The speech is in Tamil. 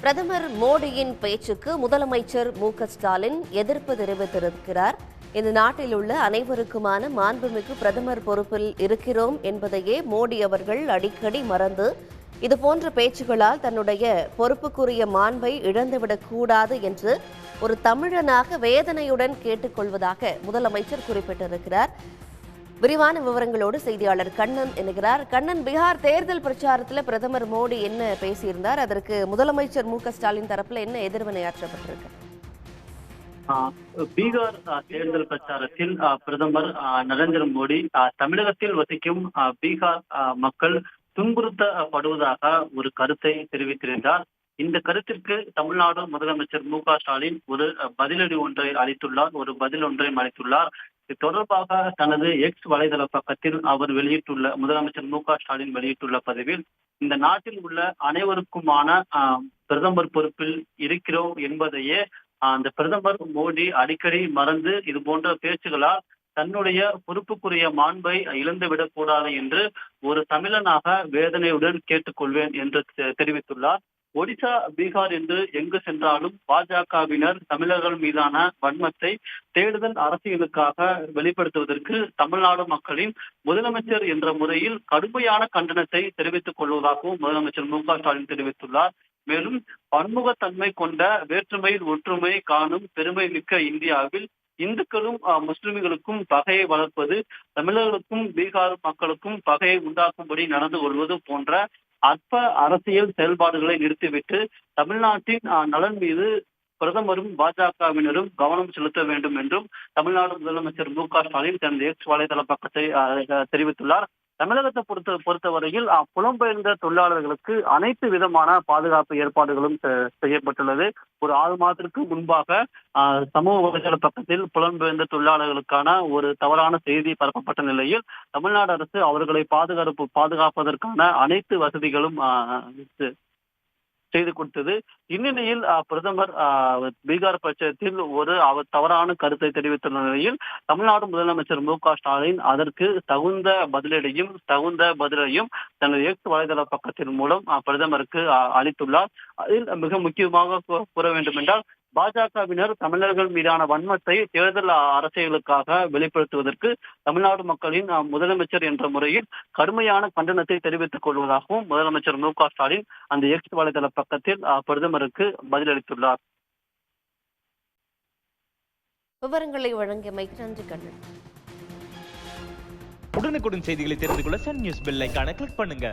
பிரதமர் மோடியின் பேச்சுக்கு முதலமைச்சர் ஸ்டாலின் எதிர்ப்பு தெரிவித்திருக்கிறார். இந்த நாட்டில் உள்ள அனைவருக்குமான மாண்புமிகு பிரதமர் பொறுப்பில் இருக்கிறோம் என்பதையே மோடி அவர்கள் அடிக்கடி மறந்து இதுபோன்ற பேச்சுகளால் தன்னுடைய பொறுப்புக்குரிய மாண்பை இழந்துவிடக்கூடாது என்று ஒரு தமிழனாக வேதனையுடன் கேட்டுக்கொள்வதாக முதலமைச்சர் குறிப்பிட்டிருக்கிறார். விரிவான விவரங்களோடு செய்தியாளர் கண்ணன் இணைகிறார். கண்ணன், பீகார் தேர்தல் பிரச்சாரத்தில் பிரதமர் மோடி என்ன பேசியிருந்தார்? அதற்கு முதலமைச்சர் ஸ்டாலின் தரப்புல என்ன எதிர்வினையாற்றப்பட்டிருக்கு? பீகார் தேர்தல் பிரச்சாரத்தில் பிரதமர் நரேந்திர மோடி தமிழகத்தில் வசிக்கும் பீகார் மக்கள் துன்புறுத்தப்படுவதாக ஒரு கருத்தை தெரிவித்திருந்தார். இந்த கருத்திற்கு தமிழ்நாடு முதலமைச்சர் ஸ்டாலின் ஒரு பதிலடி ஒன்றை அளித்துள்ளார். இது தொடர்பாக தனது எக்ஸ் வலைதள பக்கத்தில் அவர் முதலமைச்சர் ஸ்டாலின் வெளியிட்டுள்ள பதிவில், இந்த நாட்டில் உள்ள அனைவருக்குமான பிரதமர் பொறுப்பில் இருக்கிறோம் என்பதையே அந்த பிரதமர் மோடி அடிக்கடி மறந்து இது போன்ற பேச்சுகளால் தன்னுடைய பொறுப்புக்குரிய மாண்பை இழந்துவிடக் கூடாது என்று ஒரு தமிழனாக வேதனையுடன் கேட்டுக்கொள்வேன் என்று தெரிவித்துள்ளார். ஒடிசா, பீகார் என்று எங்கு சென்றாலும் பாஜகவினர் தமிழர்கள் மீதான வன்மத்தை தேடுதல் அரசியலுக்காக வெளிப்படுத்துவதற்கு தமிழ்நாடு மக்களின் முதலமைச்சர் என்ற முறையில் கடுமையான கண்டனத்தை தெரிவித்துக் கொள்வதாகவும் முதலமைச்சர் ஸ்டாலின் தெரிவித்துள்ளார். மேலும் பன்முகத்தன்மை கொண்ட வேற்றுமையில் ஒற்றுமை காணும் பெருமை மிக்க இந்தியாவில் இந்துக்களும் முஸ்லிம்களுக்கும் பகையை வளர்ப்பது, தமிழர்களுக்கும் பீகார் மக்களுக்கும் பகையை உண்டாக்கும்படி நடந்து கொள்வது போன்ற அற்ப அரசியல் செயல்பாடுகளை நிறுத்திவிட்டு தமிழ்நாட்டின் நலன் மீது பிரதமரும் பாஜகவினரும் கவனம் செலுத்த வேண்டும் என்றும் தமிழ்நாடு முதலமைச்சர் ஸ்டாலின் தனது எக்ஸ் வலைதள பக்கத்தை தெரிவித்துள்ளார். தமிழகத்தை பொறுத்தவரையில் புலம்பெயர்ந்த தொழிலாளர்களுக்கு அனைத்து விதமான பாதுகாப்பு ஏற்பாடுகளும் செய்யப்பட்டுள்ளது. ஒரு 6 மாதத்திற்கு முன்பாக சமூக வலைதள பக்கத்தில் புலம்பெயர்ந்த தொழிலாளர்களுக்கான ஒரு தவறான செய்தி பரப்பப்பட்ட நிலையில் தமிழ்நாடு அரசு அவர்களை பாதுகாப்பதற்கான அனைத்து வசதிகளும் செய்து கொடுத்தது. இந்நிலையில் பிரதமர் பீகார் பிரச்சாரத்தில் ஒரு தவறான கருத்தை தெரிவித்துள்ள நிலையில் தமிழ்நாடு முதலமைச்சர் ஸ்டாலின் அதற்கு தகுந்த பதிலையும் தனது எக்ஸ் வலைதள பக்கத்தின் மூலம் பிரதமருக்கு அளித்துள்ளார். அதில் மிக முக்கியமாக கூற வேண்டும் என்றால், பாஜகவினர் தமிழர்கள் மீதான வன்மத்தை தேர்தல் அரசியலுக்காக வெளிப்படுத்துவதற்கு தமிழ்நாடு மக்களின் முதலமைச்சர் என்ற முறையில் கடுமையான கண்டனத்தை தெரிவித்துக் கொள்வதாகவும் முதலமைச்சர் ஸ்டாலின் அந்த எக்ஸ் வலைதள பக்கத்தில் பிரதமருக்கு பதிலளித்துள்ளார். விவரங்களை வழங்கியமைக்கு நன்றி கண்ணன். உடனுக்குடன் செய்திகளை தெரிந்து கொள்ள சன் நியூஸ் பெல் ஐகானை கிளிக் பண்ணுங்க.